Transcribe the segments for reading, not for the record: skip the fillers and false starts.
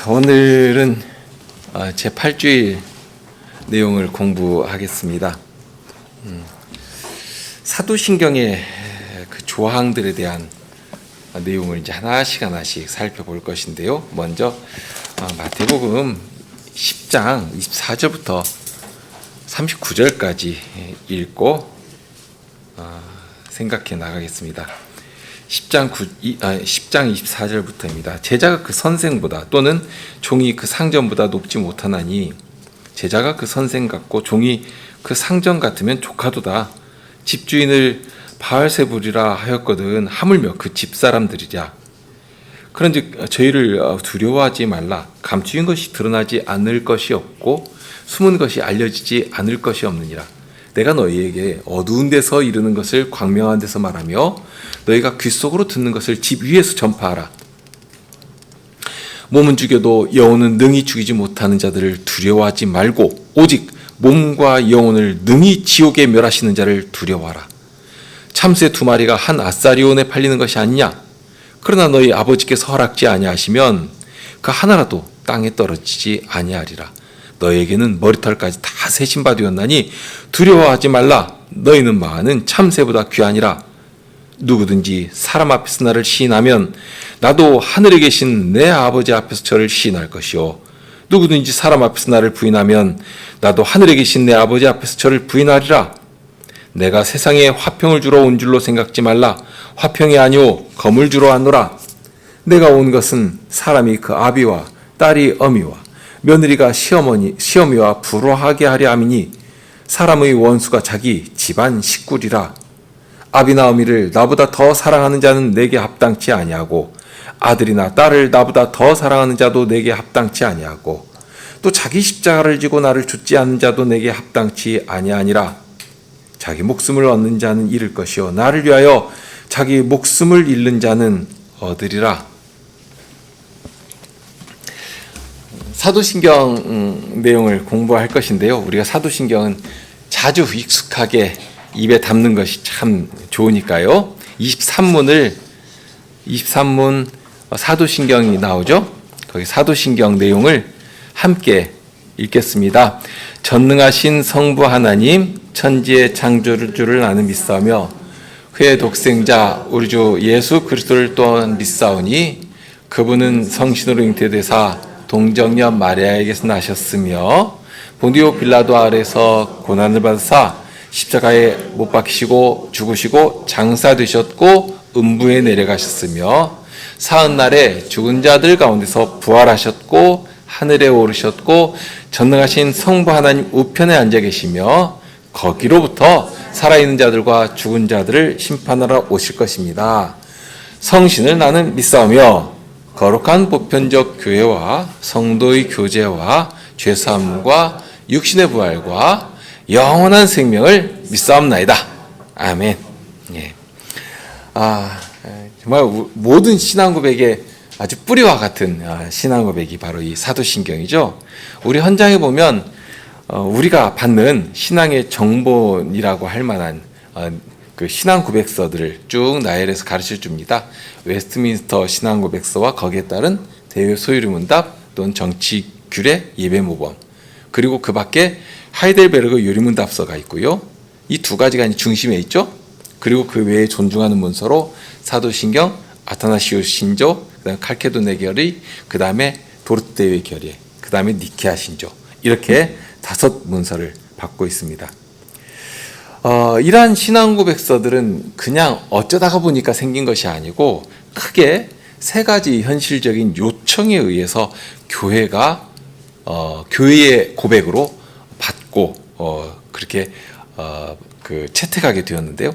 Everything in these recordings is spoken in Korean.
오늘은 제8주일 내용을 공부하겠습니다. 사도신경의 그 조항들에 대한 내용을 이제 하나씩 살펴볼 것인데요. 먼저 마태복음 10장 24절부터 39절까지 읽고 생각해 나가겠습니다. 10장 24절부터입니다. 제자가 그 선생보다 또는 종이 그 상전보다 높지 못하나니 제자가 그 선생 같고 종이 그 상전 같으면 조카도다. 집주인을 바알세불이라 하였거든 하물며 그 집사람들이랴. 그런즉 저희를 두려워하지 말라. 감추인 것이 드러나지 않을 것이 없고 숨은 것이 알려지지 않을 것이 없느니라. 내가 너희에게 어두운 데서 이르는 것을 광명한 데서 말하며 너희가 귓속으로 듣는 것을 집 위에서 전파하라. 몸은 죽여도 영혼은 능히 죽이지 못하는 자들을 두려워하지 말고 오직 몸과 영혼을 능히 지옥에 멸하시는 자를 두려워하라. 참새 2마리가 한 아사리온에 팔리는 것이 아니냐? 그러나 너희 아버지께서 허락지 아니하시면 그 하나라도 땅에 떨어지지 아니하리라. 너에게는 머리털까지 다 세신 바 되었나니 두려워하지 말라. 너희는 많은 참새보다 귀하니라. 누구든지 사람 앞에서 나를 시인하면 나도 하늘에 계신 내 아버지 앞에서 저를 시인할 것이요 누구든지 사람 앞에서 나를 부인하면 나도 하늘에 계신 내 아버지 앞에서 저를 부인하리라. 내가 세상에 화평을 주러 온 줄로 생각지 말라. 화평이 아니오 검을 주러 왔노라. 내가 온 것은 사람이 그 아비와 딸이 어미와 며느리가 시어미와 불화하게 하려 함이니 사람의 원수가 자기 집안 식구리라. 아비나 어미를 나보다 더 사랑하는 자는 내게 합당치 아니하고 아들이나 딸을 나보다 더 사랑하는 자도 내게 합당치 아니하고 또 자기 십자가를 지고 나를 좇지 않는 자도 내게 합당치 아니하니라. 자기 목숨을 얻는 자는 잃을 것이요 나를 위하여 자기 목숨을 잃는 자는 얻으리라. 사도신경 내용을 공부할 것인데요. 우리가 사도신경은 자주 익숙하게 입에 담는 것이 참 좋으니까요. 23문 사도신경이 나오죠. 거기 사도신경 내용을 함께 읽겠습니다. 전능하신 성부 하나님, 천지의 창조주를 나는 믿사오며 그의 독생자 우리 주 예수 그리스도를 또한 믿사오니 그분은 성신으로 잉태되사 동정녀 마리아에게서 나셨으며 본디오 빌라도 아래서 고난을 받으사 십자가에 못 박히시고 죽으시고 장사되셨고 음부에 내려가셨으며 사흔날에 죽은 자들 가운데서 부활하셨고 하늘에 오르셨고 전능하신 성부 하나님 우편에 앉아 계시며 거기로부터 살아있는 자들과 죽은 자들을 심판하러 오실 것입니다. 성신을 나는 믿사오며 거룩한 보편적 교회와 성도의 교제와 죄사함과 육신의 부활과 영원한 생명을 믿사옵나이다. 아멘. 정말 모든 신앙 고백의 아주 뿌리와 같은 신앙 고백이 바로 이 사도신경이죠. 우리 현장에 보면 우리가 받는 신앙의 정본이라고 할 만한 그 신앙 고백서들을 쭉 나열해서 가르쳐 줍니다. 웨스트민스터 신앙 고백서와 거기에 따른 대회 소유리 문답 또는 정치 규례 예배 모범, 그리고 그 밖에 하이델베르그 요리문답서가 있고요. 이 두 가지가 중심에 있죠. 그리고 그 외에 존중하는 문서로 사도신경, 아타나시우스 신조, 그다음에 칼케도네 결의, 그다음에 도르테의 결의, 그다음에 니케아 신조, 이렇게 5 문서를 받고 있습니다. 이러한 신앙 고백서들은 그냥 어쩌다가 보니까 생긴 것이 아니고 크게 3가지 현실적인 요청에 의해서 교회가 교회의 고백으로 받고 그렇게 채택하게 되었는데요.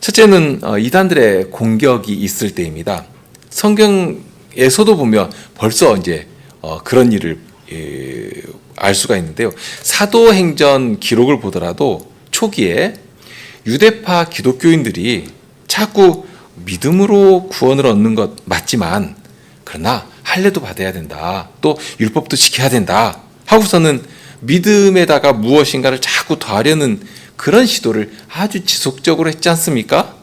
첫째는 이단들의 공격이 있을 때입니다. 성경에서도 보면 벌써 이제 그런 일을 알 수가 있는데요. 사도행전 기록을 보더라도 초기에 유대파 기독교인들이 자꾸 믿음으로 구원을 얻는 것 맞지만 그러나 할례도 받아야 된다, 또 율법도 지켜야 된다 하고서는 믿음에다가 무엇인가를 자꾸 더하려는 그런 시도를 아주 지속적으로 했지 않습니까?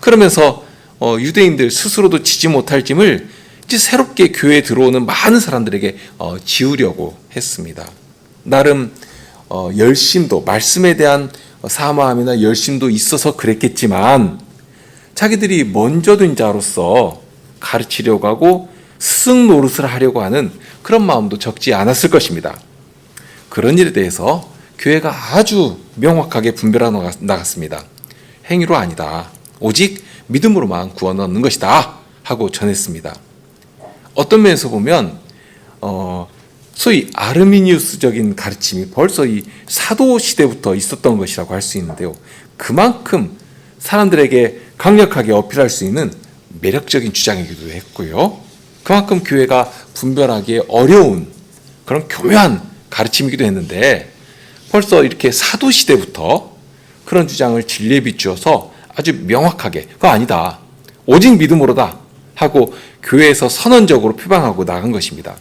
그러면서 유대인들 스스로도 지지 못할 짐을 이제 새롭게 교회에 들어오는 많은 사람들에게 지우려고 했습니다. 나름 열심도, 말씀에 대한 사모함이나 열심도 있어서 그랬겠지만 자기들이 먼저든 자로서 가르치려고 하고 스승 노릇을 하려고 하는 그런 마음도 적지 않았을 것입니다. 그런 일에 대해서 교회가 아주 명확하게 분별하고 나갔습니다. 행위로 아니다. 오직 믿음으로만 구원 얻는 것이다 하고 전했습니다. 어떤 면에서 보면 소위 아르미니우스적인 가르침이 벌써 이 사도 시대부터 있었던 것이라고 할 수 있는데요. 그만큼 사람들에게 강력하게 어필할 수 있는 매력적인 주장이기도 했고요. 그만큼 교회가 분별하기 어려운 그런 교묘한 가르침이기도 했는데 벌써 이렇게 사도 시대부터 그런 주장을 진리에 비추어서 아주 명확하게 그거 아니다. 오직 믿음으로다 하고 교회에서 선언적으로 표방하고 나간 것입니다.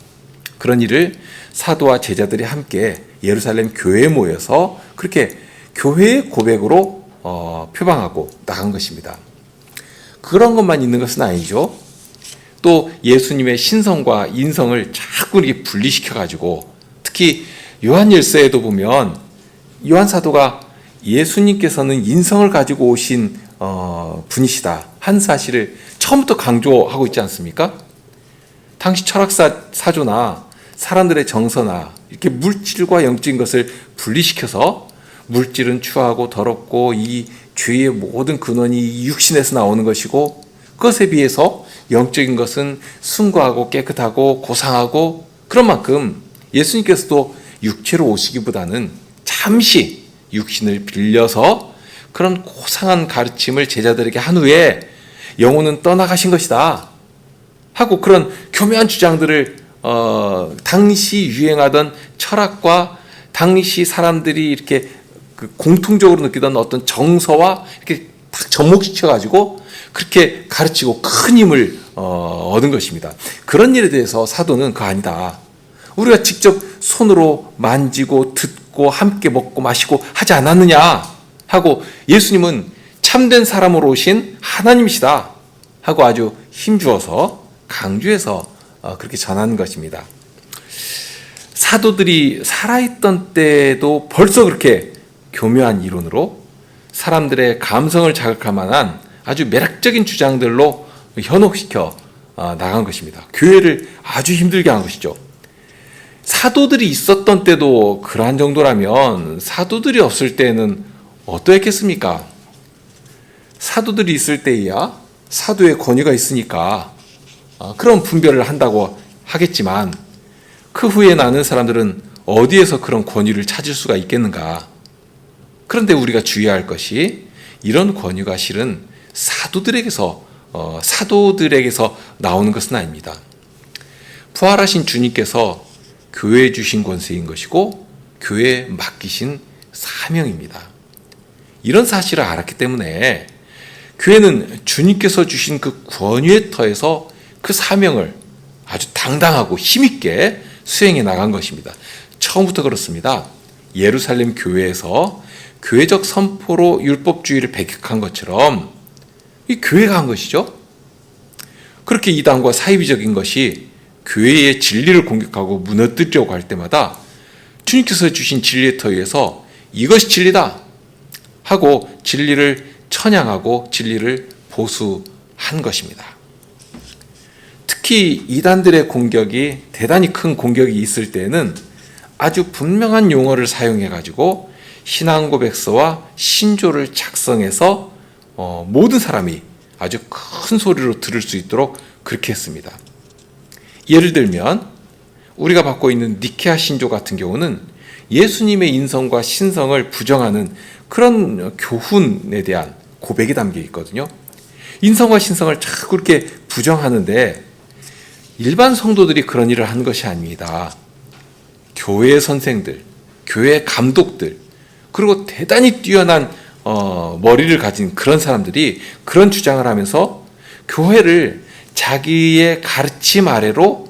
그런 일을 사도와 제자들이 함께 예루살렘 교회에 모여서 그렇게 교회의 고백으로 표방하고 나간 것입니다. 그런 것만 있는 것은 아니죠. 또 예수님의 신성과 인성을 자꾸 이렇게 분리시켜가지고 특히 요한일서에도 보면 요한 사도가 예수님께서는 인성을 가지고 오신 분이시다 한 사실을 처음부터 강조하고 있지 않습니까? 당시 철학사 사조나 사람들의 정서나 이렇게 물질과 영적인 것을 분리시켜서 물질은 추하고 더럽고 이 죄의 모든 근원이 육신에서 나오는 것이고 그것에 비해서 영적인 것은 숭고하고 깨끗하고 고상하고 그런 만큼 예수님께서도 육체로 오시기보다는 잠시 육신을 빌려서 그런 고상한 가르침을 제자들에게 한 후에 영혼은 떠나가신 것이다 하고 그런 교묘한 주장들을 당시 유행하던 철학과 당시 사람들이 이렇게 공통적으로 느끼던 어떤 정서와 이렇게 딱 접목시켜가지고 그렇게 가르치고 큰 힘을 얻은 것입니다. 그런 일에 대해서 사도는 그거 아니다. 우리가 직접 손으로 만지고 듣고 함께 먹고 마시고 하지 않았느냐 하고 예수님은 참된 사람으로 오신 하나님이시다 하고 아주 힘주어서 강조해서 그렇게 전하는 것입니다. 사도들이 살아있던 때도 벌써 그렇게 교묘한 이론으로 사람들의 감성을 자극할 만한 아주 매력적인 주장들로 현혹시켜 나간 것입니다. 교회를 아주 힘들게 한 것이죠. 사도들이 있었던 때도 그러한 정도라면 사도들이 없을 때는 어떠했겠습니까? 사도들이 있을 때야 사도의 권위가 있으니까 그런 분별을 한다고 하겠지만 그 후에 나는 사람들은 어디에서 그런 권위를 찾을 수가 있겠는가? 그런데 우리가 주의할 것이 이런 권위가 실은 사도들에게서 나오는 것은 아닙니다. 부활하신 주님께서 교회에 주신 권세인 것이고 교회에 맡기신 사명입니다. 이런 사실을 알았기 때문에 교회는 주님께서 주신 그 권위의 터에서 그 사명을 아주 당당하고 힘있게 수행해 나간 것입니다. 처음부터 그렇습니다. 예루살렘 교회에서 교회적 선포로 율법주의를 배격한 것처럼 이 교회가 한 것이죠. 그렇게 이단과 사이비적인 것이 교회의 진리를 공격하고 무너뜨리려고 할 때마다 주님께서 주신 진리의 터위에서 이것이 진리다 하고 진리를 찬양하고 진리를 보수한 것입니다. 특히 이단들의 공격이 대단히 큰 공격이 있을 때는 아주 분명한 용어를 사용해 가지고 신앙 고백서와 신조를 작성해서 모든 사람이 아주 큰 소리로 들을 수 있도록 그렇게 했습니다. 예를 들면 우리가 받고 있는 니케아 신조 같은 경우는 예수님의 인성과 신성을 부정하는 그런 교훈에 대한 고백이 담겨 있거든요. 인성과 신성을 자꾸 그렇게 부정하는데 일반 성도들이 그런 일을 하는 것이 아닙니다. 교회의 선생들, 교회의 감독들, 그리고 대단히 뛰어난 머리를 가진 그런 사람들이 그런 주장을 하면서 교회를 자기의 가르침 아래로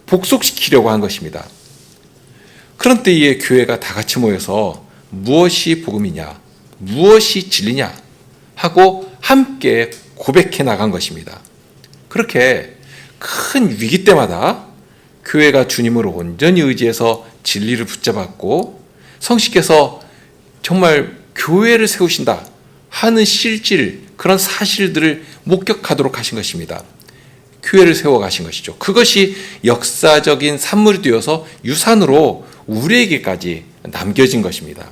복속시키려고 한 것입니다. 그런 때에 교회가 다 같이 모여서 무엇이 복음이냐, 무엇이 진리냐 하고 함께 고백해 나간 것입니다. 그렇게 큰 위기 때마다 교회가 주님을 온전히 의지해서 진리를 붙잡았고 성식께서 정말 교회를 세우신다 하는 실질, 그런 사실들을 목격하도록 하신 것입니다. 교회를 세워가신 것이죠. 그것이 역사적인 산물이 되어서 유산으로 우리에게까지 남겨진 것입니다.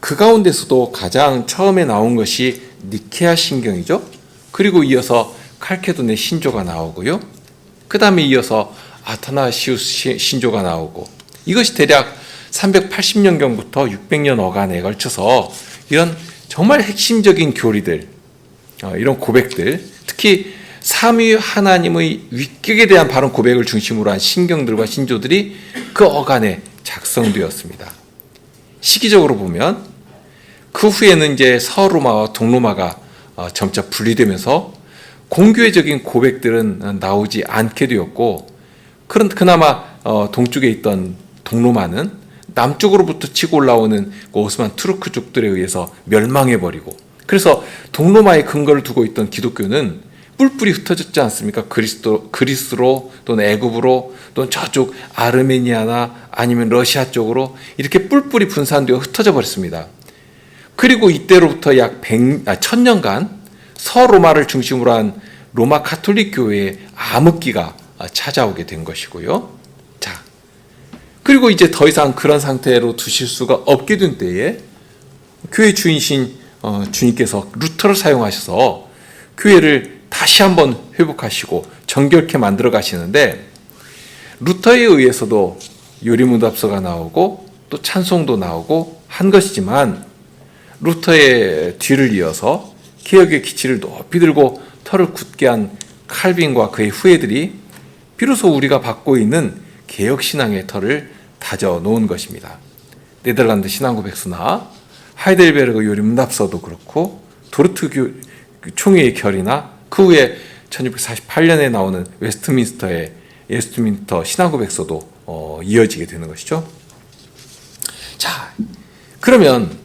그 가운데서도 가장 처음에 나온 것이 니케아 신경이죠. 그리고 이어서 칼케도네 신조가 나오고요. 그 다음에 이어서 아타나시우스 신조가 나오고, 이것이 대략 380년경부터 600년 어간에 걸쳐서 이런 정말 핵심적인 교리들, 이런 고백들, 특히 삼위 하나님의 위격에 대한 바른 고백을 중심으로 한 신경들과 신조들이 그 어간에 작성되었습니다. 시기적으로 보면 그 후에는 이제 서로마와 동로마가 점차 분리되면서 공교회적인 고백들은 나오지 않게 되었고, 그나마 동쪽에 있던 동로마는 남쪽으로부터 치고 올라오는 오스만 투르크족들에 의해서 멸망해버리고, 그래서 동로마의 근거를 두고 있던 기독교는 뿔뿔이 흩어졌지 않습니까? 그리스로 또는 애굽으로 또는 저쪽 아르메니아나 아니면 러시아 쪽으로 이렇게 뿔뿔이 분산되어 흩어져 버렸습니다. 그리고 이때로부터 약 1000년간 서로마를 중심으로 한 로마 가톨릭 교회의 암흑기가 찾아오게 된 것이고요. 자, 그리고 이제 더 이상 그런 상태로 두실 수가 없게 된 때에 교회 주인신 주님께서 루터를 사용하셔서 교회를 다시 한번 회복하시고 정결케 만들어 가시는데, 루터에 의해서도 요리문답서가 나오고 또 찬송도 나오고 한 것이지만, 루터의 뒤를 이어서 개혁의 기치를 높이 들고 털을 굳게 한 칼빈과 그의 후예들이 비로소 우리가 받고 있는 개혁신앙의 털을 다져 놓은 것입니다. 네덜란드 신앙고백서나 하이델베르그 요리문답서도 그렇고 도르트 총회의 결이나 그 후에 1648년에 나오는 웨스트민스터 신앙고백서도 이어지게 되는 것이죠. 자, 그러면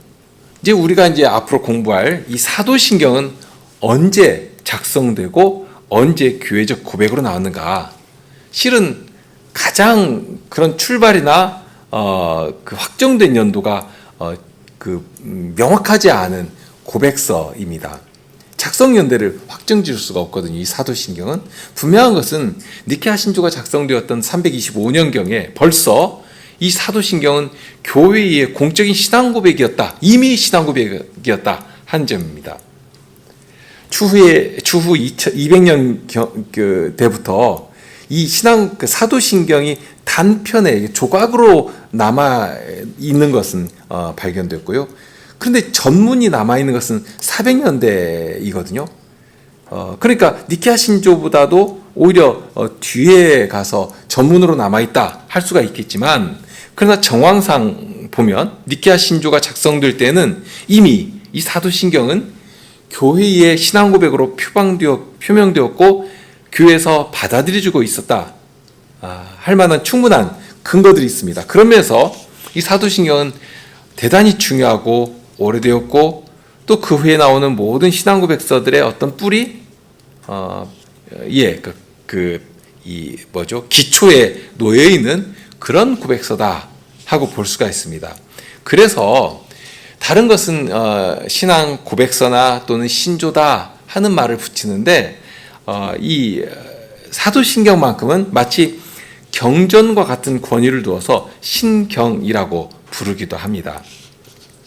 이제 우리가 이제 앞으로 공부할 이 사도신경은 언제 작성되고 언제 교회적 고백으로 나왔는가? 실은 가장 그런 출발이나 그 확정된 연도가 명확하지 않은 고백서입니다. 작성 연대를 확정 지을 수가 없거든요. 이 사도신경은 분명한 것은 니케아 신조가 작성되었던 325년경에 벌써 이 사도신경은 교회의 공적인 신앙 고백이었다. 이미 신앙 고백이었다 한 점입니다. 추후 200년 때부터 이 사도신경이 단편의 조각으로 남아 있는 것은 발견됐고요. 그런데 전문이 남아 있는 것은 400년대이거든요. 그러니까 니케아 신조보다도 오히려 뒤에 가서 전문으로 남아 있다 할 수가 있겠지만, 그러나 정황상 보면 니케아 신조가 작성될 때는 이미 이 사도신경은 교회의 신앙 고백으로 표명되었고 교회에서 받아들여지고 있었다 할 만한 충분한 근거들이 있습니다. 그러면서 이 사도신경은 대단히 중요하고 오래되었고, 또 그 후에 나오는 모든 신앙 고백서들의 어떤 뿌리, 기초에 놓여 있는 그런 고백서다 하고 볼 수가 있습니다. 그래서 다른 것은 신앙 고백서나 또는 신조다 하는 말을 붙이는데, 이 사도신경만큼은 마치 경전과 같은 권위를 두어서 신경이라고 부르기도 합니다.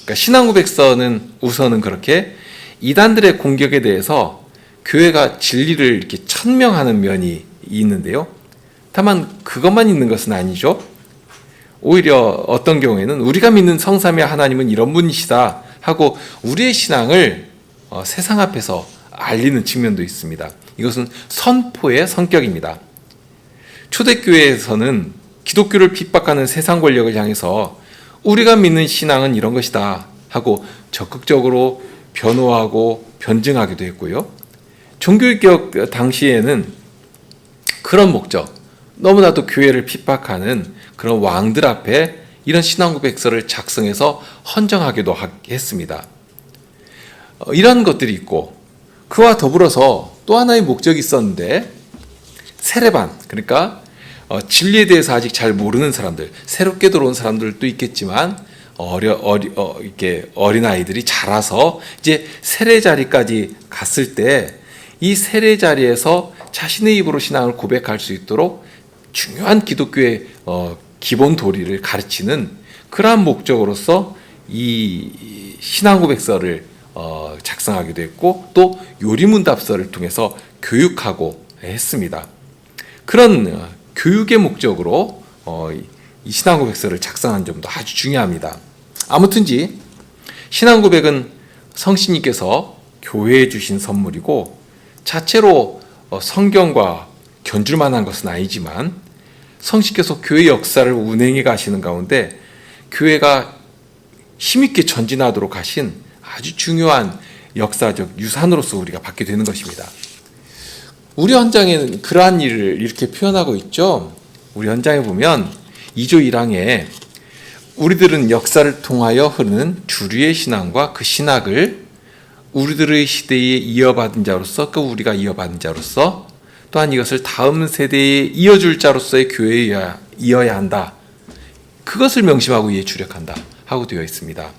그러니까 신앙 고백서는 우선은 그렇게 이단들의 공격에 대해서 교회가 진리를 이렇게 천명하는 면이 있는데요. 다만 그것만 있는 것은 아니죠. 오히려 어떤 경우에는 우리가 믿는 성삼위 하나님은 이런 분이시다 하고 우리의 신앙을 세상 앞에서 알리는 측면도 있습니다. 이것은 선포의 성격입니다. 초대교회에서는 기독교를 핍박하는 세상 권력을 향해서 우리가 믿는 신앙은 이런 것이다 하고 적극적으로 변호하고 변증하기도 했고요. 종교개혁 당시에는 그런 목적, 너무나도 교회를 핍박하는 그런 왕들 앞에 이런 신앙고백서를 작성해서 헌정하기도 했습니다. 이런 것들이 있고, 그와 더불어서 또 하나의 목적이 있었는데, 세례반, 그러니까 진리에 대해서 아직 잘 모르는 사람들, 새롭게 들어온 사람들도 있겠지만 이렇게 어린 아이들이 자라서 이제 세례 자리까지 갔을 때 이 세례 자리에서 자신의 입으로 신앙을 고백할 수 있도록 중요한 기독교의 기본 도리를 가르치는 그러한 목적으로서 이 신앙 고백서를 작성하기도 했고 또 요리문답서를 통해서 교육하고 했습니다. 그런 교육의 목적으로 이 신앙 고백서를 작성한 점도 아주 중요합니다. 아무튼지 신앙 고백은 성신님께서 교회에 주신 선물이고 자체로 성경과 견줄 만한 것은 아니지만 성신께서 교회 역사를 운행해 가시는 가운데 교회가 힘있게 전진하도록 하신 아주 중요한 역사적 유산으로서 우리가 받게 되는 것입니다. 우리 헌장에는 그러한 일을 이렇게 표현하고 있죠. 우리 헌장에 보면 2조 1항에 우리들은 역사를 통하여 흐르는 주류의 신앙과 그 신학을 우리들의 시대에 이어받은 자로서 그 우리가 이어받은 자로서 또한 이것을 다음 세대에 이어줄 자로서의 교회에 이어야 한다. 그것을 명심하고 이에 주력한다 하고 되어 있습니다.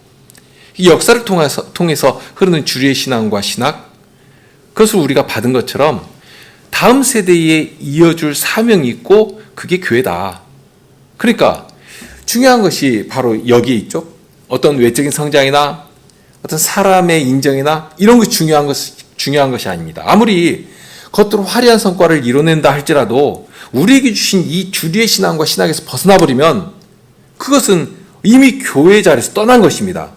이 역사를 통해서 흐르는 주류의 신앙과 신학 그것을 우리가 받은 것처럼 다음 세대에 이어줄 사명이 있고 그게 교회다. 그러니까 중요한 것이 바로 여기에 있죠. 어떤 외적인 성장이나 어떤 사람의 인정이나 이런 것이 중요한 것이 아닙니다. 아무리 겉으로 화려한 성과를 이뤄낸다 할지라도 우리에게 주신 이 주류의 신앙과 신학에서 벗어나 버리면 그것은 이미 교회의 자리에서 떠난 것입니다.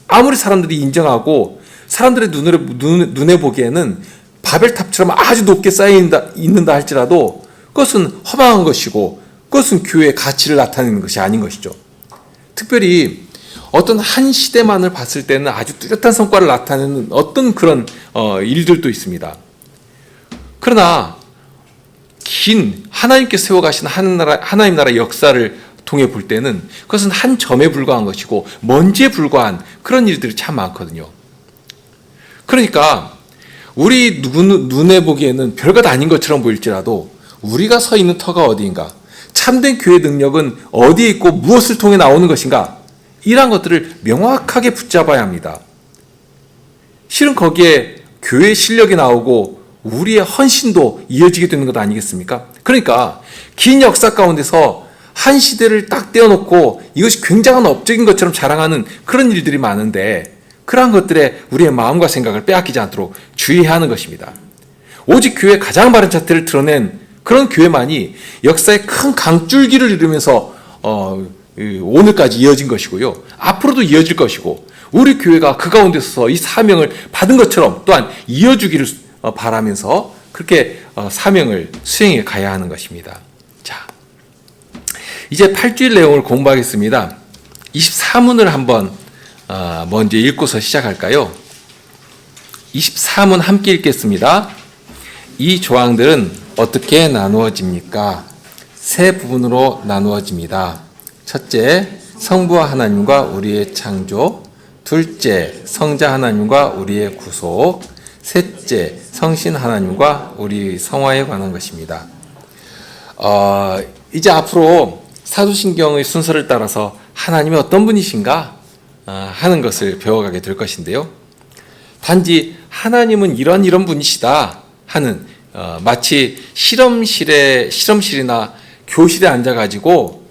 아무리 사람들이 인정하고 사람들의 눈에 보기에는 바벨탑처럼 아주 높게 있는다 할지라도 그것은 허망한 것이고 그것은 교회의 가치를 나타내는 것이 아닌 것이죠. 특별히 어떤 한 시대만을 봤을 때는 아주 뚜렷한 성과를 나타내는 어떤 그런 일들도 있습니다. 그러나 긴 하나님께 세워가신 하나님 나라 역사를 통해 볼 때는 그것은 한 점에 불과한 것이고 먼지에 불과한 그런 일들이 참 많거든요. 그러니까 우리 눈에 보기에는 별것 아닌 것처럼 보일지라도 우리가 서 있는 터가 어디인가, 참된 교회 능력은 어디에 있고 무엇을 통해 나오는 것인가, 이러한 것들을 명확하게 붙잡아야 합니다. 실은 거기에 교회의 실력이 나오고 우리의 헌신도 이어지게 되는 것 아니겠습니까? 그러니까 긴 역사 가운데서 한 시대를 딱 떼어놓고 이것이 굉장한 업적인 것처럼 자랑하는 그런 일들이 많은데 그러한 것들에 우리의 마음과 생각을 빼앗기지 않도록 주의해야 하는 것입니다. 오직 교회의 가장 바른 자태를 드러낸 그런 교회만이 역사의 큰 강줄기를 이루면서 오늘까지 이어진 것이고요. 앞으로도 이어질 것이고 우리 교회가 그 가운데서 이 사명을 받은 것처럼 또한 이어주기를 바라면서 그렇게 사명을 수행해 가야 하는 것입니다. 자, 이제 8주일 내용을 공부하겠습니다. 24문을 한번 먼저 읽고서 시작할까요? 24문 함께 읽겠습니다. 이 조항들은 어떻게 나누어집니까? 세 부분으로 나누어집니다. 첫째, 성부와 하나님과 우리의 창조. 둘째, 성자 하나님과 우리의 구속. 셋째, 성신 하나님과 우리 성화에 관한 것입니다. 이제 앞으로 사도신경의 순서를 따라서 하나님이 어떤 분이신가 하는 것을 배워가게 될 것인데요. 단지 하나님은 이런 분이시다 하는 마치 실험실이나 교실에 앉아가지고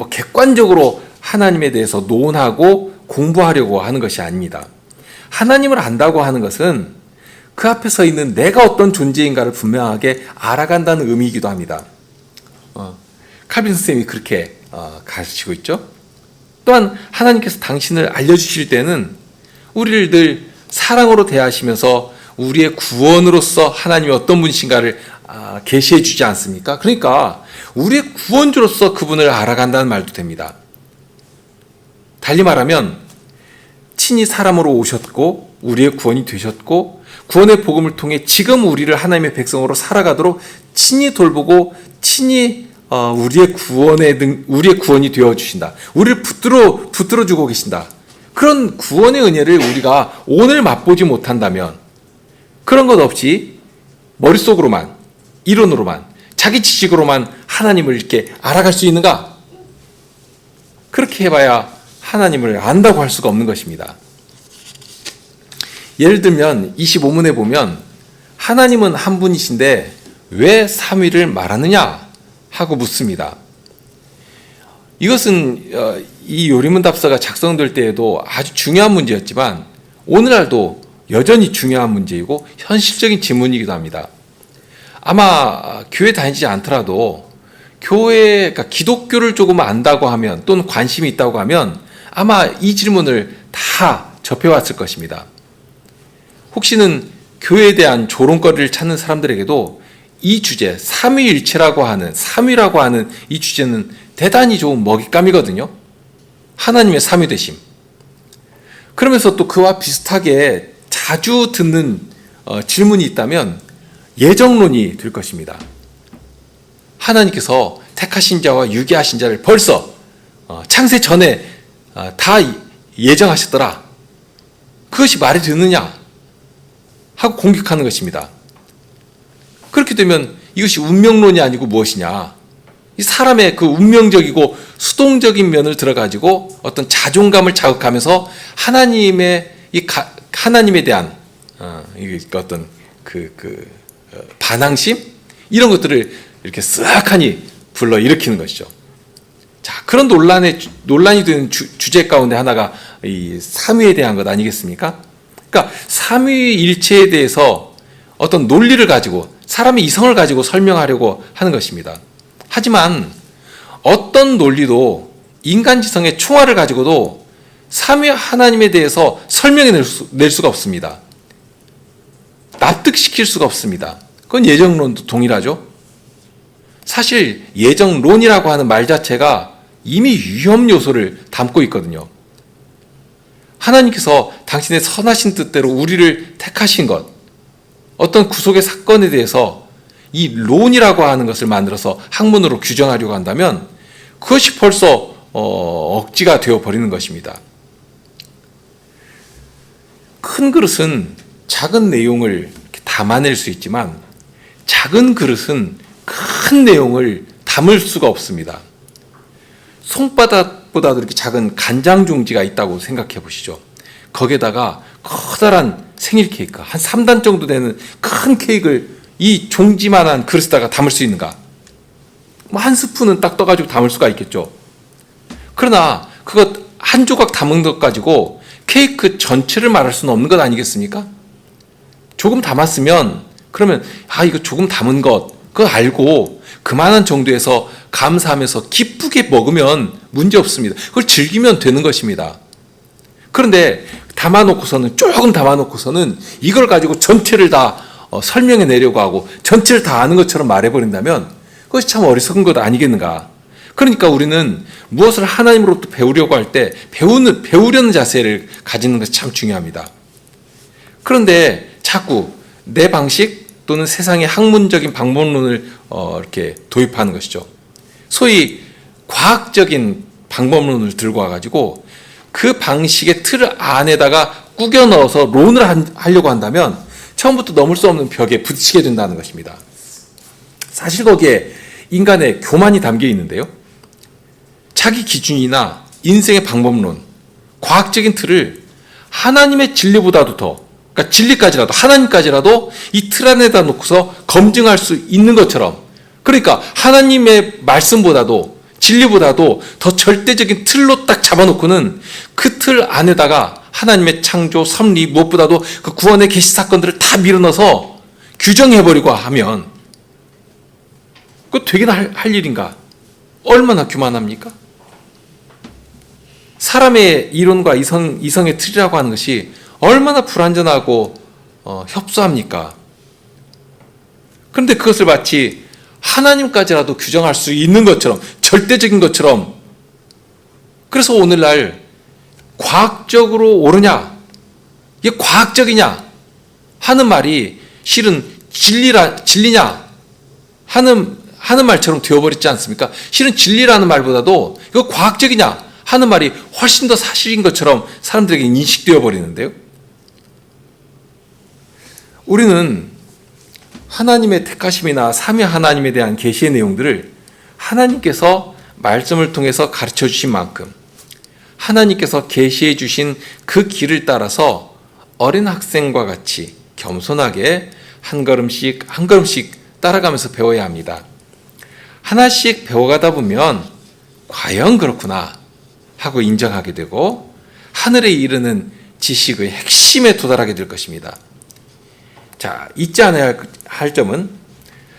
객관적으로 하나님에 대해서 논하고 공부하려고 하는 것이 아닙니다. 하나님을 안다고 하는 것은 그 앞에 서 있는 내가 어떤 존재인가를 분명하게 알아간다는 의미이기도 합니다. 칼빈 선생님이 그렇게 가르치고 있죠. 또한 하나님께서 당신을 알려주실 때는 우리를 늘 사랑으로 대하시면서 우리의 구원으로서 하나님이 어떤 분이신가를 계시해 주지 않습니까? 그러니까 우리의 구원주로서 그분을 알아간다는 말도 됩니다. 달리 말하면 친히 사람으로 오셨고 우리의 구원이 되셨고 구원의 복음을 통해 지금 우리를 하나님의 백성으로 살아가도록 친히 돌보고 친히 우리의 구원이 되어 주신다. 우리를 붙들어 주고 계신다. 그런 구원의 은혜를 우리가 오늘 맛보지 못한다면 그런 것 없이 머릿속으로만 이론으로만, 자기 지식으로만 하나님을 이렇게 알아갈 수 있는가? 그렇게 해봐야 하나님을 안다고 할 수가 없는 것입니다. 예를 들면 25문에 보면 하나님은 한 분이신데 왜 삼위를 말하느냐 하고 묻습니다. 이것은 이 요리문답서가 작성될 때에도 아주 중요한 문제였지만 오늘날도 여전히 중요한 문제이고 현실적인 질문이기도 합니다. 아마 교회 다니지 않더라도 그러니까 기독교를 조금 안다고 하면 또는 관심이 있다고 하면 아마 이 질문을 다 접해왔을 것입니다. 혹시는 교회에 대한 조롱거리를 찾는 사람들에게도 이 주제, 삼위일체라고 하는, 삼위라고 하는 이 주제는 대단히 좋은 먹잇감이거든요. 하나님의 삼위되심. 그러면서 또 그와 비슷하게 자주 듣는 질문이 있다면 예정론이 될 것입니다. 하나님께서 택하신 자와 유기하신 자를 벌써 창세 전에 다 예정하셨더라. 그것이 말이 되느냐 하고 공격하는 것입니다. 그렇게 되면 이것이 운명론이 아니고 무엇이냐? 이 사람의 그 운명적이고 수동적인 면을 들어가지고 어떤 자존감을 자극하면서 하나님에 대한 어떤 반항심 이런 것들을 이렇게 쓱하니 불러 일으키는 것이죠. 자, 그런 논란이 되는 주제 가운데 하나가 이 삼위에 대한 것 아니겠습니까? 그러니까 삼위일체에 대해서 어떤 논리를 가지고 사람의 이성을 가지고 설명하려고 하는 것입니다. 하지만 어떤 논리도 인간지성의 총알을 가지고도 삼위 하나님에 대해서 설명해낼 수가 없습니다. 납득시킬 수가 없습니다. 그건 예정론도 동일하죠. 사실 예정론이라고 하는 말 자체가 이미 위험 요소를 담고 있거든요. 하나님께서 당신의 선하신 뜻대로 우리를 택하신 것, 어떤 구속의 사건에 대해서 이 론이라고 하는 것을 만들어서 학문으로 규정하려고 한다면 그것이 벌써 억지가 되어버리는 것입니다. 큰 그릇은 작은 내용을 담아낼 수 있지만 작은 그릇은 큰 내용을 담을 수가 없습니다. 손바닥보다도 이렇게 작은 간장 종지가 있다고 생각해 보시죠. 거기에다가 커다란 생일 케이크, 한 3단 정도 되는 큰 케이크를 이 종지만한 그릇에다가 담을 수 있는가? 한 스푼은 딱 떠가지고 담을 수가 있겠죠. 그러나 그것 한 조각 담은 것 가지고 케이크 전체를 말할 수는 없는 것 아니겠습니까? 조금 담았으면 그러면 이거 조금 담은 것 그거 알고 그만한 정도에서 감사하면서 기쁘게 먹으면 문제 없습니다. 그걸 즐기면 되는 것입니다. 그런데 조금 담아놓고서는 이걸 가지고 전체를 다 설명해 내려고 하고 전체를 다 아는 것처럼 말해버린다면 그것이 참 어리석은 것 아니겠는가. 그러니까 우리는 무엇을 하나님으로부터 배우려고 할 때 배우려는 자세를 가지는 것이 참 중요합니다. 그런데 자꾸 내 방식 또는 세상의 학문적인 방법론을 이렇게 도입하는 것이죠. 소위 과학적인 방법론을 들고 와가지고 그 방식의 틀 안에다가 꾸겨 넣어서 론을 하려고 한다면 처음부터 넘을 수 없는 벽에 부딪히게 된다는 것입니다. 사실 거기에 인간의 교만이 담겨 있는데요. 자기 기준이나 인생의 방법론, 과학적인 틀을 하나님의 진리보다도 그러니까 진리까지라도 하나님까지라도 이 틀 안에다 놓고서 검증할 수 있는 것처럼, 그러니까 하나님의 말씀보다도 진리보다도 더 절대적인 틀로 딱 잡아놓고는 그 틀 안에다가 하나님의 창조, 섭리, 무엇보다도 그 구원의 계시 사건들을 다 밀어넣어서 규정해버리고 하면 그거 되게나 할 일인가? 얼마나 교만합니까? 사람의 이론과 이성의 틀이라고 하는 것이 얼마나 불완전하고 협소합니까? 그런데 그것을 마치 하나님까지라도 규정할 수 있는 것처럼, 절대적인 것처럼, 그래서 오늘날 과학적으로 옳으냐, 이게 과학적이냐 하는 말이 실은 진리냐 하는 말처럼 되어버렸지 않습니까? 실은 진리라는 말보다도 이거 과학적이냐 하는 말이 훨씬 더 사실인 것처럼 사람들에게 인식되어 버리는데요. 우리는 하나님의 택하심이나 삼위 하나님에 대한 계시의 내용들을 하나님께서 말씀을 통해서 가르쳐 주신 만큼 하나님께서 계시해 주신 그 길을 따라서 어린 학생과 같이 겸손하게 한 걸음씩 한 걸음씩 따라가면서 배워야 합니다. 하나씩 배워가다 보면 과연 그렇구나 하고 인정하게 되고 하늘에 이르는 지식의 핵심에 도달하게 될 것입니다. 자, 잊지 않아야 할 점은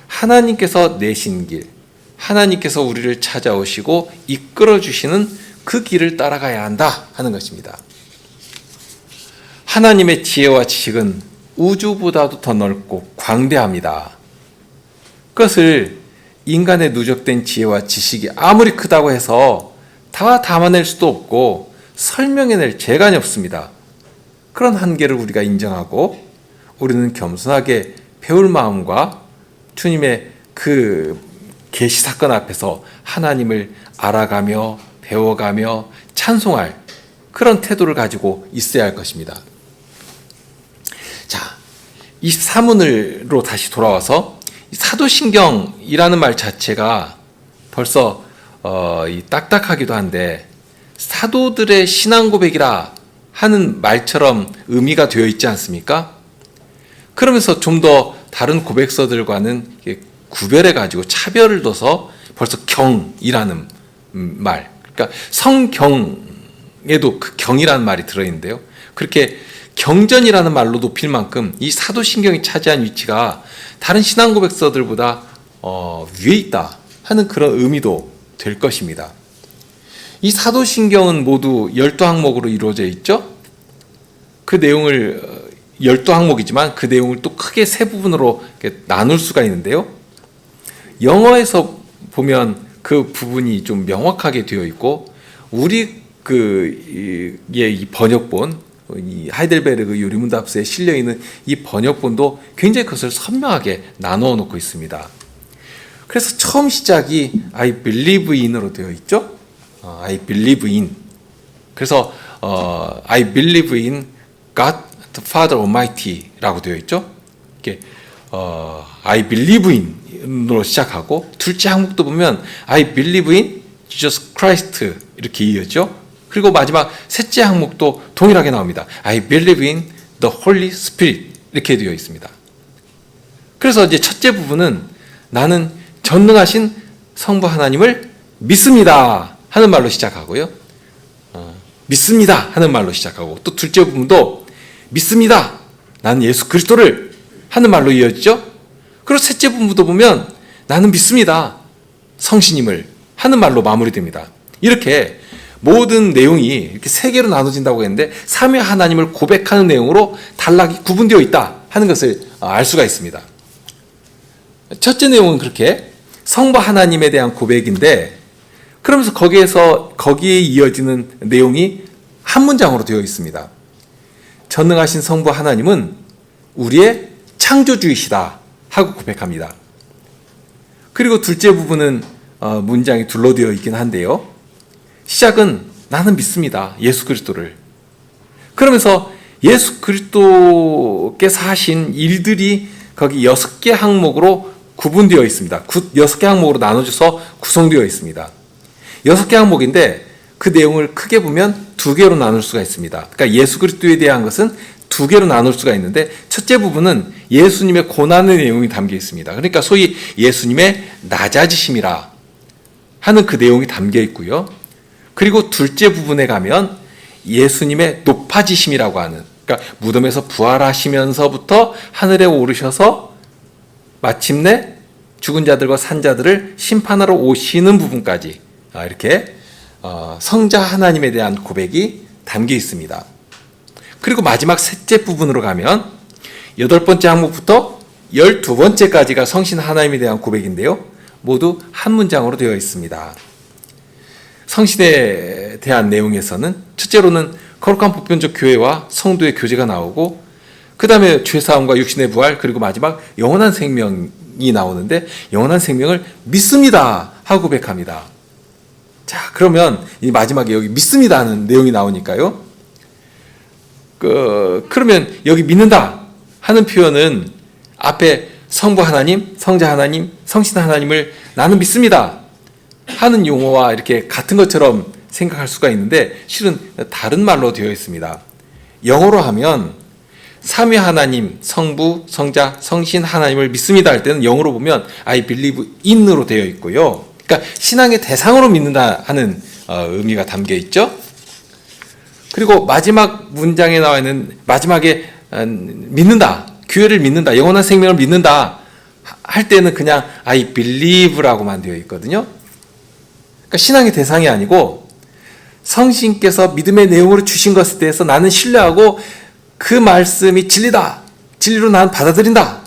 하나님께서 내신 길, 하나님께서 우리를 찾아오시고 이끌어 주시는 그 길을 따라가야 한다 하는 것입니다. 하나님의 지혜와 지식은 우주보다도 더 넓고 광대합니다. 그것을 인간의 누적된 지혜와 지식이 아무리 크다고 해서 다 담아낼 수도 없고 설명해낼 재간이 없습니다. 그런 한계를 우리가 인정하고 우리는 겸손하게 배울 마음과 주님의 그 계시 사건 앞에서 하나님을 알아가며 배워가며 찬송할 그런 태도를 가지고 있어야 할 것입니다. 자, 24문으로 다시 돌아와서 사도신경이라는 말 자체가 벌써 딱딱하기도 한데 사도들의 신앙 고백이라 하는 말처럼 의미가 되어 있지 않습니까? 그러면서 좀 더 다른 고백서들과는 구별해 가지고 차별을 둬서 벌써 경이라는 말, 그러니까 성경에도 그 경이라는 말이 들어있는데요. 그렇게 경전이라는 말로 높일 만큼 이 사도신경이 차지한 위치가 다른 신앙 고백서들보다 위에 있다 하는 그런 의미도 될 것입니다. 이 사도신경은 모두 12항목으로 이루어져 있죠. 그 내용을 12항목이지만 그 내용을 또 크게 세 부분으로 나눌 수가 있는데요. 영어에서 보면 그 부분이 좀 명확하게 되어 있고 우리 이 번역본, 이 하이델베르그 유리문답스에 실려 있는 이 번역본도 굉장히 그것을 선명하게 나누어 놓고 있습니다. 그래서 처음 시작이 I believe in으로 되어 있죠. I believe in. 그래서 I believe in God the Father Almighty라고 되어 있죠. 이렇게 I believe in으로 시작하고 둘째 항목도 보면 I believe in Jesus Christ 이렇게 이어져. 그리고 마지막 셋째 항목도 동일하게 나옵니다. I believe in the Holy Spirit 이렇게 되어 있습니다. 그래서 이제 첫째 부분은 나는 전능하신 성부 하나님을 믿습니다 하는 말로 시작하고요. 믿습니다 하는 말로 시작하고 또 둘째 부분도 믿습니다. 나는 예수 그리스도를 하는 말로 이어지죠. 그리고 셋째 부분도 보면 나는 믿습니다. 성신님을 하는 말로 마무리됩니다. 이렇게 모든 내용이 이렇게 세 개로 나눠진다고 했는데 삼위 하나님을 고백하는 내용으로 단락이 구분되어 있다 하는 것을 알 수가 있습니다. 첫째 내용은 그렇게 성부 하나님에 대한 고백인데 그러면서 거기에 이어지는 내용이 한 문장으로 되어 있습니다. 전능하신 성부 하나님은 우리의 창조주이시다 하고 고백합니다. 그리고 둘째 부분은 문장이 둘러되어 있긴 한데요. 시작은 나는 믿습니다. 예수 그리스도를. 그러면서 예수 그리스도께서 하신 일들이 거기 6개 항목으로 구분되어 있습니다. 6개 항목으로 나눠져서 구성되어 있습니다. 6개 항목인데 그 내용을 크게 보면 2개로 나눌 수가 있습니다. 그러니까 예수 그리스도에 대한 것은 2개로 나눌 수가 있는데 첫째 부분은 예수님의 고난의 내용이 담겨 있습니다. 그러니까 소위 예수님의 낮아지심이라 하는 그 내용이 담겨 있고요. 그리고 둘째 부분에 가면 예수님의 높아지심이라고 하는, 그러니까 무덤에서 부활하시면서부터 하늘에 오르셔서 마침내 죽은 자들과 산 자들을 심판하러 오시는 부분까지 이렇게 성자 하나님에 대한 고백이 담겨 있습니다. 그리고 마지막 셋째 부분으로 가면 8번째 항목부터 12번째까지가 성신 하나님에 대한 고백인데요. 모두 한 문장으로 되어 있습니다. 성신에 대한 내용에서는 첫째로는 거룩한 보편적 교회와 성도의 교제가 나오고 그 다음에 죄사함과 육신의 부활 그리고 마지막 영원한 생명이 나오는데 영원한 생명을 믿습니다 하고 고백합니다. 자, 그러면 이 마지막에 여기 믿습니다 하는 내용이 나오니까요. 그러면 여기 믿는다 하는 표현은 앞에 성부 하나님, 성자 하나님, 성신 하나님을 나는 믿습니다 하는 용어와 이렇게 같은 것처럼 생각할 수가 있는데 실은 다른 말로 되어 있습니다. 영어로 하면 삼위 하나님, 성부, 성자, 성신 하나님을 믿습니다 할 때는 영어로 보면 I believe in으로 되어 있고요. 그러니까 신앙의 대상으로 믿는다 하는 의미가 담겨 있죠. 그리고 마지막 문장에 나와 있는 마지막에 믿는다, 교회를 믿는다, 영원한 생명을 믿는다 할 때는 그냥 I believe라고만 되어 있거든요. 그러니까 신앙의 대상이 아니고 성신께서 믿음의 내용으로 주신 것에 대해서 나는 신뢰하고 그 말씀이 진리다, 진리로 나는 받아들인다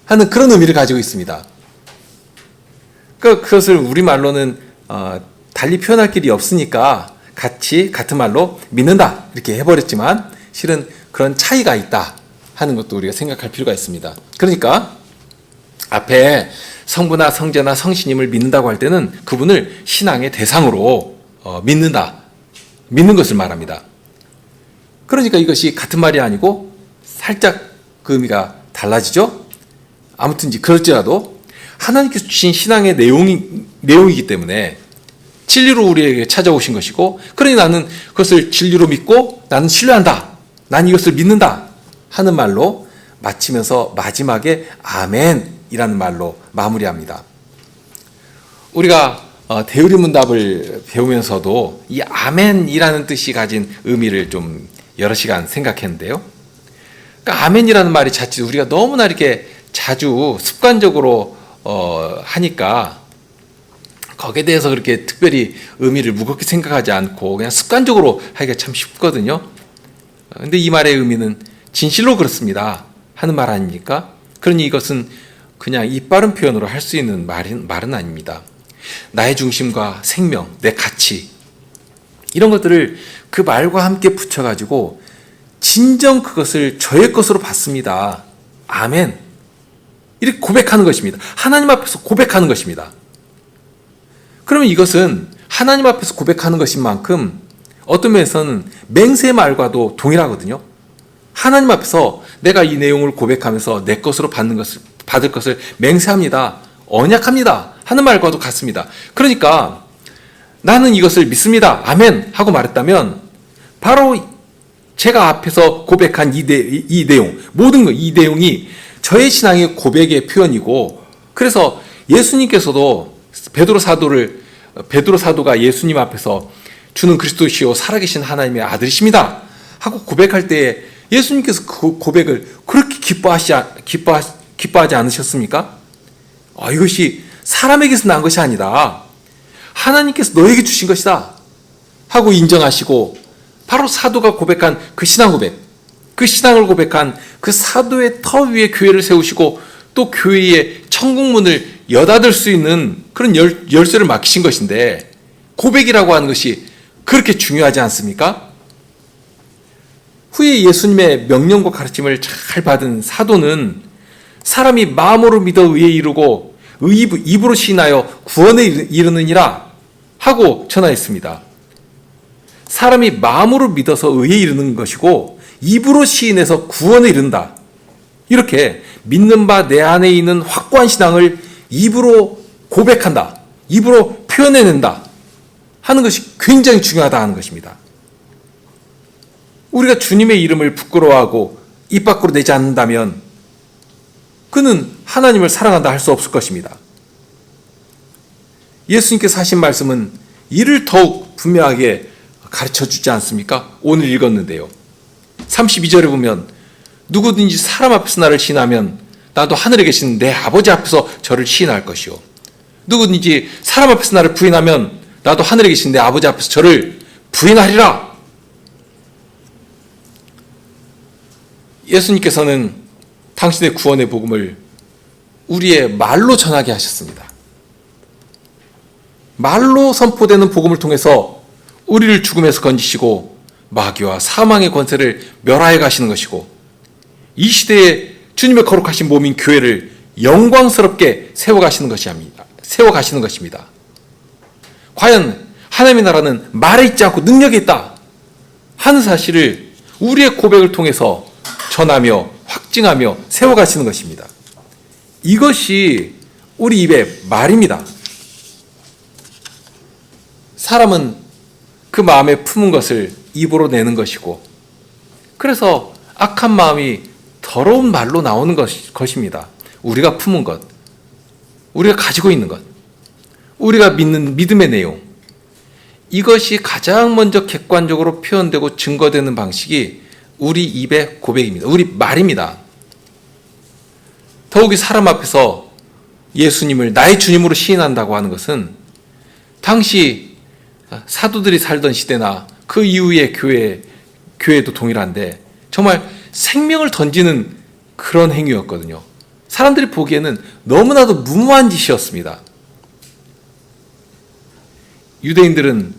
하는 그런 의미를 가지고 있습니다. 그러니까 그것을 우리말로는 달리 표현할 길이 없으니까 같은 말로 믿는다 이렇게 해버렸지만 실은 그런 차이가 있다 하는 것도 우리가 생각할 필요가 있습니다. 그러니까 앞에 성부나 성자나 성신님을 믿는다고 할 때는 그분을 신앙의 대상으로 믿는 것을 말합니다. 그러니까 이것이 같은 말이 아니고 살짝 그 의미가 달라지죠. 아무튼 그럴지라도 하나님께서 주신 신앙의 내용이기 때문에 진리로 우리에게 찾아오신 것이고, 그러니 나는 그것을 진리로 믿고 나는 신뢰한다, 난 이것을 믿는다 하는 말로 마치면서 마지막에 아멘이라는 말로 마무리합니다. 우리가 대의문답을 배우면서도 이 아멘이라는 뜻이 가진 의미를 좀 여러 시간 생각했는데요. 그러니까 아멘이라는 말이 자칫 우리가 너무나 이렇게 자주 습관적으로 하니까 거기에 대해서 그렇게 특별히 의미를 무겁게 생각하지 않고 그냥 습관적으로 하기가 참 쉽거든요. 근데 이 말의 의미는 진실로 그렇습니다 하는 말 아닙니까? 그러니 이것은 그냥 입 바른 표현으로 할 수 있는 말은 아닙니다. 나의 중심과 생명, 내 가치 이런 것들을 그 말과 함께 붙여가지고 진정 그것을 저의 것으로 받습니다. 아멘. 이렇게 고백하는 것입니다. 하나님 앞에서 고백하는 것입니다. 그러면 이것은 하나님 앞에서 고백하는 것인 만큼 어떤 면에서는 맹세 말과도 동일하거든요. 하나님 앞에서 내가 이 내용을 고백하면서 내 것으로 받을 것을 맹세합니다, 언약합니다 하는 말과도 같습니다. 그러니까 나는 이것을 믿습니다, 아멘 하고 말했다면 바로 제가 앞에서 고백한 이 내용, 모든 이 내용이 저의 신앙의 고백의 표현이고, 그래서 예수님께서도 베드로 사도가 예수님 앞에서 주는 그리스도시요 살아계신 하나님의 아들이십니다 하고 고백할 때에 예수님께서 그 고백을 그렇게 기뻐하지 않으셨습니까? 이것이 사람에게서 난 것이 아니다, 하나님께서 너에게 주신 것이다 하고 인정하시고, 바로 사도가 고백한 그 신앙 고백, 그 신앙을 고백한 그 사도의 터 위에 교회를 세우시고 또 교회의 천국문을 여닫을 수 있는 그런 열쇠를 맡기신 것인데, 고백이라고 하는 것이 그렇게 중요하지 않습니까? 후에 예수님의 명령과 가르침을 잘 받은 사도는 사람이 마음으로 믿어 의에 이르고 입으로 시인하여 구원에 이르느니라 하고 전하였습니다. 사람이 마음으로 믿어서 의에 이르는 것이고 입으로 시인해서 구원에 이른다, 이렇게 믿는 바 내 안에 있는 확고한 신앙을 입으로 고백한다, 입으로 표현해낸다 하는 것이 굉장히 중요하다 하는 것입니다. 우리가 주님의 이름을 부끄러워하고 입 밖으로 내지 않는다면 그는 하나님을 사랑한다 할 수 없을 것입니다. 예수님께서 하신 말씀은 이를 더욱 분명하게 가르쳐주지 않습니까? 오늘 읽었는데요. 32절에 보면 누구든지 사람 앞에서 나를 시인하면 나도 하늘에 계신 내 아버지 앞에서 저를 시인할 것이요, 누구든지 사람 앞에서 나를 부인하면 나도 하늘에 계신 내 아버지 앞에서 저를 부인하리라. 예수님께서는 당신의 구원의 복음을 우리의 말로 전하게 하셨습니다. 말로 선포되는 복음을 통해서 우리를 죽음에서 건지시고 마귀와 사망의 권세를 멸하여 가시는 것이고, 이 시대에 주님의 거룩하신 몸인 교회를 영광스럽게 세워가시는 것입니다. 과연 하나님의 나라는 말에 있지 않고 능력에 있다 하는 사실을 우리의 고백을 통해서 전하며 확증하며 세워가시는 것입니다. 이것이 우리 입의 말입니다. 사람은 그 마음에 품은 것을 입으로 내는 것이고, 그래서 악한 마음이 더러운 말로 나오는 것입니다. 우리가 품은 것, 우리가 가지고 있는 것, 우리가 믿는 믿음의 내용, 이것이 가장 먼저 객관적으로 표현되고 증거되는 방식이 우리 입의 고백입니다. 우리 말입니다. 더욱이 사람 앞에서 예수님을 나의 주님으로 시인한다고 하는 것은 당시 사도들이 살던 시대나 그 이후의 교회도 동일한데 정말 생명을 던지는 그런 행위였거든요. 사람들이 보기에는 너무나도 무모한 짓이었습니다. 유대인들은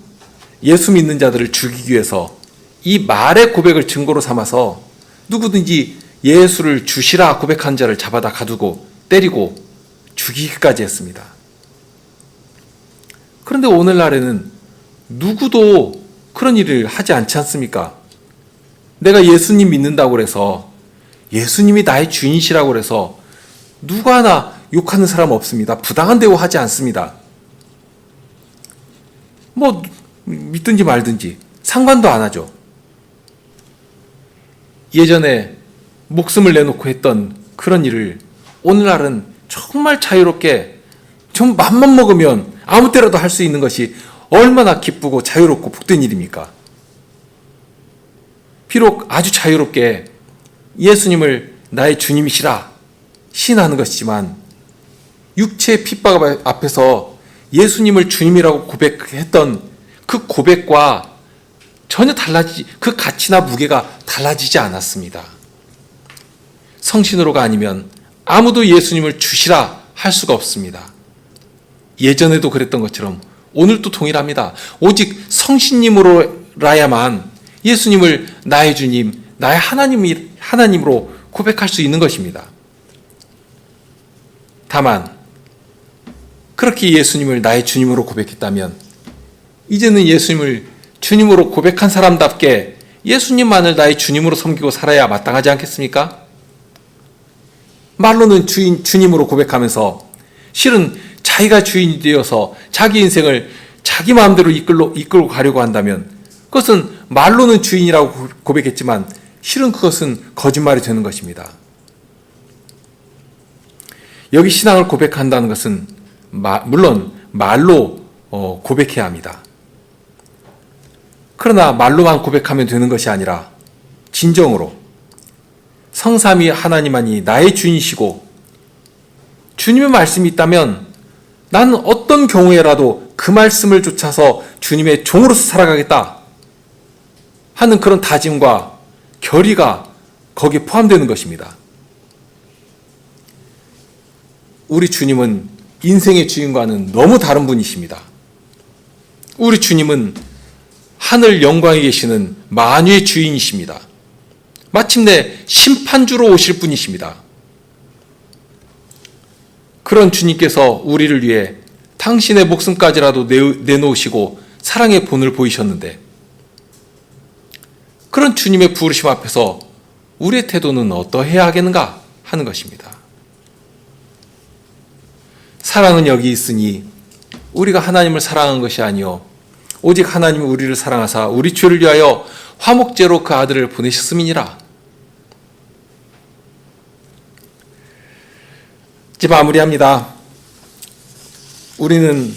예수 믿는 자들을 죽이기 위해서 이 말의 고백을 증거로 삼아서 누구든지 예수를 주시라 고백한 자를 잡아다 가두고 때리고 죽이기까지 했습니다. 그런데 오늘날에는 누구도 그런 일을 하지 않지 않습니까? 내가 예수님 믿는다고 해서, 예수님이 나의 주인이시라고 해서 누구 하나 욕하는 사람 없습니다. 부당한 대우하지 않습니다. 뭐 믿든지 말든지 상관도 안 하죠. 예전에 목숨을 내놓고 했던 그런 일을 오늘날은 정말 자유롭게, 정말 맘만 먹으면 아무 때라도 할 수 있는 것이 얼마나 기쁘고 자유롭고 복된 일입니까? 비록 아주 자유롭게 예수님을 나의 주님이시라 시인하는 것이지만 육체의 핍박 앞에서 예수님을 주님이라고 고백했던 그 고백과 전혀 그 가치나 무게가 달라지지 않았습니다. 성신으로가 아니면 아무도 예수님을 주시라 할 수가 없습니다. 예전에도 그랬던 것처럼 오늘도 동일합니다. 오직 성신님으로라야만 예수님을 나의 주님, 나의 하나님으로 고백할 수 있는 것입니다. 다만 그렇게 예수님을 나의 주님으로 고백했다면 이제는 예수님을 주님으로 고백한 사람답게 예수님만을 나의 주님으로 섬기고 살아야 마땅하지 않겠습니까? 말로는 주님으로 고백하면서 실은 자기가 주인이 되어서 자기 인생을 자기 마음대로 이끌고 가려고 한다면 그것은 말로는 주인이라고 고백했지만 실은 그것은 거짓말이 되는 것입니다. 여기 신앙을 고백한다는 것은 물론 말로 고백해야 합니다. 그러나 말로만 고백하면 되는 것이 아니라 진정으로 성삼위 하나님만이 나의 주인이시고 주님의 말씀이 있다면 나는 어떤 경우에라도 그 말씀을 쫓아서 주님의 종으로서 살아가겠다 하는 그런 다짐과 결의가 거기에 포함되는 것입니다. 우리 주님은 인생의 주인과는 너무 다른 분이십니다. 우리 주님은 하늘 영광에 계시는 만유의 주인이십니다. 마침내 심판주로 오실 분이십니다. 그런 주님께서 우리를 위해 당신의 목숨까지라도 내놓으시고 사랑의 본을 보이셨는데 그런 주님의 부르심 앞에서 우리의 태도는 어떠해야 하겠는가 하는 것입니다. 사랑은 여기 있으니 우리가 하나님을 사랑한 것이 아니요 오직 하나님이 우리를 사랑하사 우리 죄를 위하여 화목제로 그 아들을 보내셨음이니라. 이제 마무리합니다. 우리는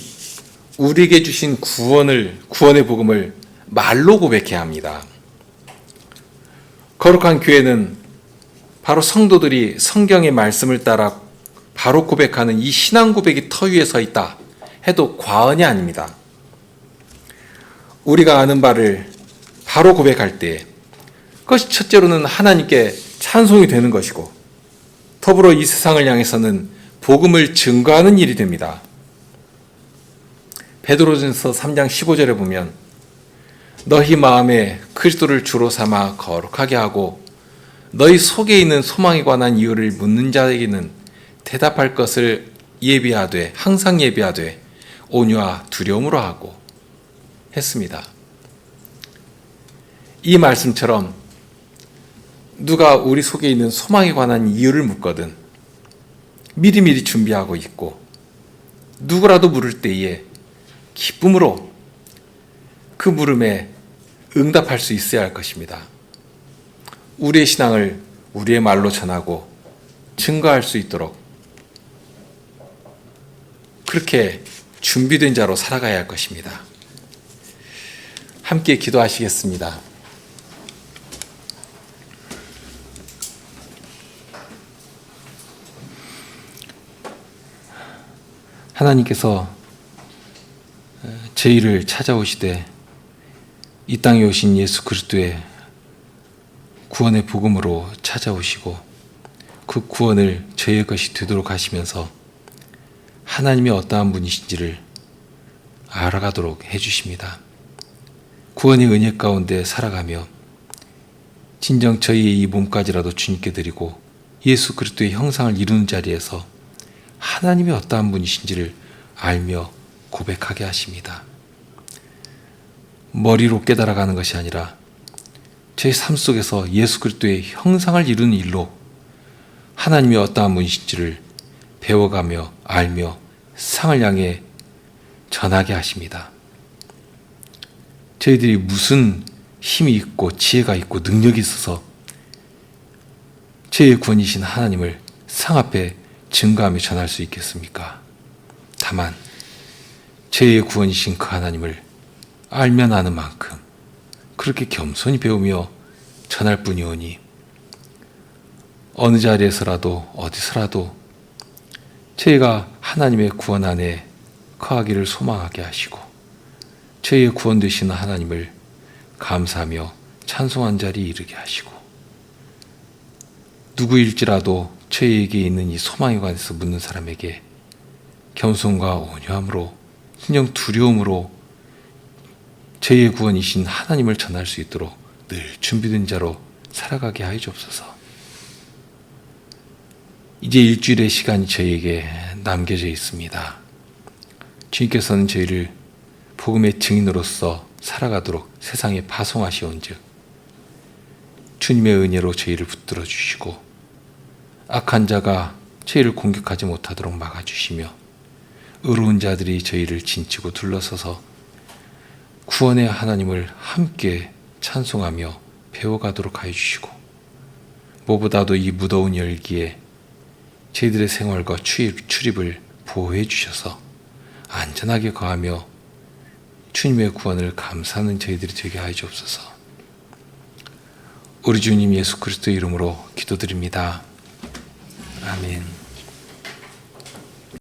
우리에게 주신 구원의 복음을 말로 고백해야 합니다. 거룩한 교회는 바로 성도들이 성경의 말씀을 따라 바로 고백하는 이 신앙 고백이 터 위에 서 있다 해도 과언이 아닙니다. 우리가 아는 바를 바로 고백할 때 그것이 첫째로는 하나님께 찬송이 되는 것이고 더불어 이 세상을 향해서는 복음을 증거하는 일이 됩니다. 베드로전서 3장 15절에 보면 너희 마음에 그리스도를 주로 삼아 거룩하게 하고 너희 속에 있는 소망에 관한 이유를 묻는 자에게는 대답할 것을 예비하되 항상 예비하되 온유와 두려움으로 하고 했습니다. 이 말씀처럼 누가 우리 속에 있는 소망에 관한 이유를 묻거든 미리미리 준비하고 있고 누구라도 물을 때에 기쁨으로 그 물음에 응답할 수 있어야 할 것입니다. 우리의 신앙을 우리의 말로 전하고 증거할 수 있도록 그렇게 준비된 자로 살아가야 할 것입니다. 함께 기도하시겠습니다. 하나님께서 저희를 찾아오시되 이 땅에 오신 예수 그리스도의 구원의 복음으로 찾아오시고 그 구원을 저희의 것이 되도록 하시면서 하나님이 어떠한 분이신지를 알아가도록 해주십니다. 구원의 은혜 가운데 살아가며 진정 저희의 이 몸까지라도 주님께 드리고 예수 그리스도의 형상을 이루는 자리에서 하나님이 어떠한 분이신지를 알며 고백하게 하십니다. 머리로 깨달아가는 것이 아니라 제 삶 속에서 예수 그리스도의 형상을 이루는 일로 하나님이 어떠한 분이신지를 배워가며 알며 상을 향해 전하게 하십니다. 저희들이 무슨 힘이 있고 지혜가 있고 능력이 있어서 저희의 구원이신 하나님을 상 앞에 증거하며 전할 수 있겠습니까? 다만 저희의 구원이신 그 하나님을 알면 아는 만큼 그렇게 겸손히 배우며 전할 뿐이오니 어느 자리에서라도 어디서라도 저희가 하나님의 구원 안에 거하기를 소망하게 하시고 저희의 구원 되시는 하나님을 감사하며 찬송한 자리에 이르게 하시고 누구일지라도 저희에게 있는 이 소망에 관해서 묻는 사람에게 겸손과 온유함으로 진정 두려움으로 저희의 구원이신 하나님을 전할 수 있도록 늘 준비된 자로 살아가게 하여 주옵소서. 이제 일주일의 시간이 저희에게 남겨져 있습니다. 주님께서는 저희를 복음의 증인으로서 살아가도록 세상에 파송하시온즉 주님의 은혜로 저희를 붙들어 주시고 악한 자가 저희를 공격하지 못하도록 막아주시며 의로운 자들이 저희를 진치고 둘러서서 구원의 하나님을 함께 찬송하며 배워가도록 하여 주시고 무엇보다도 이 무더운 열기에 저희들의 생활과 출입을 보호해 주셔서 안전하게 거하며 주님의 구원을 감사하는 저희들이 되게 하여 주옵소서. 우리 주님 예수 그리스도의 이름으로 기도드립니다. 아멘.